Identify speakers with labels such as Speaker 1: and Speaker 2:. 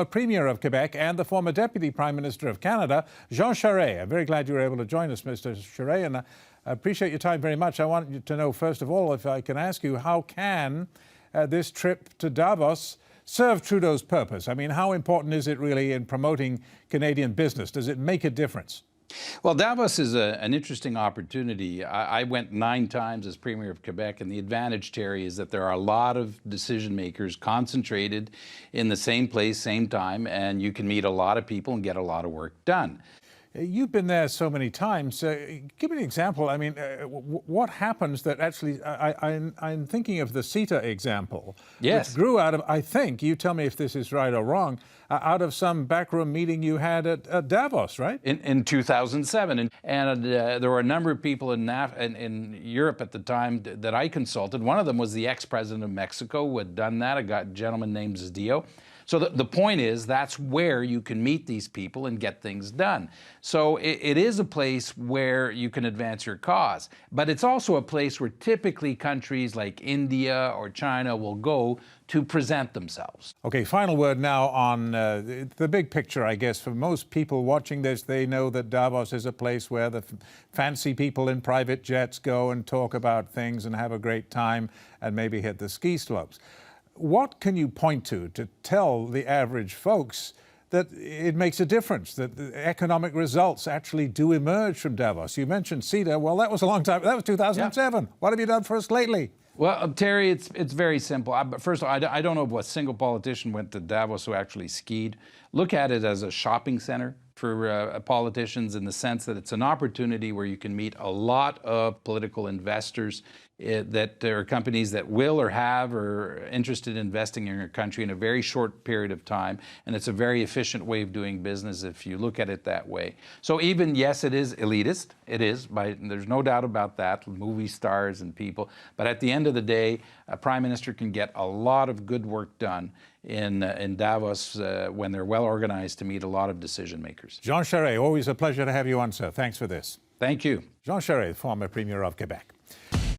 Speaker 1: Premier of Quebec and the former Deputy Prime Minister of Canada, Jean Charest. I'm very glad you were able to join us, Mr. Charest, and I appreciate your time very much. I want you to know, first of all, if I can ask you, how can this trip to Davos serve Trudeau's purpose? I mean, how important is it really in promoting Canadian business? Does it make a difference?
Speaker 2: Well, Davos is an interesting opportunity. I went 9 times as Premier of Quebec, and the advantage, Terry, is that there are a lot of decision makers concentrated in the same place, same time, and you can meet a lot of people and get a lot of work done.
Speaker 1: You've been there so many times. Give me an example. I mean, what happens that actually, I'm thinking of the CETA example.
Speaker 2: Yes.
Speaker 1: Which grew out of, I think, you tell me if this is right or wrong, out of some backroom meeting you had at Davos, right?
Speaker 2: In 2007. And there were a number of people in Europe at the time that I consulted. One of them was the ex-president of Mexico who had done that, a gentleman named Zedillo. So the point is, that's where you can meet these people and get things done. So it is a place where you can advance your cause. But it's also a place where typically countries like India or China will go to present themselves.
Speaker 1: Okay, final word now on the big picture, I guess. For most people watching this, they know that Davos is a place where the fancy people in private jets go and talk about things and have a great time and maybe hit the ski slopes. What can you point to tell the average folks that it makes a difference, that the economic results actually do emerge from Davos? You mentioned CETA. Well, that was a long time. That was 2007. Yeah. What have you done for us lately?
Speaker 2: Well, Terry, it's very simple. First of all, I don't know of a single politician went to Davos who actually skied. Look at it as a shopping center for politicians, in the sense that it's an opportunity where you can meet a lot of political investors that are companies that will or have or are interested in investing in your country in a very short period of time. And it's a very efficient way of doing business if you look at it that way. So even, yes, it is elitist. It is, there's no doubt about that, movie stars and people. But at the end of the day, a prime minister can get a lot of good work done in Davos when they're well organized to meet a lot of decision makers.
Speaker 1: Jean Charest, always a pleasure to have you on, sir. Thanks for this.
Speaker 2: Thank you.
Speaker 1: Jean Charest, former Premier of Quebec.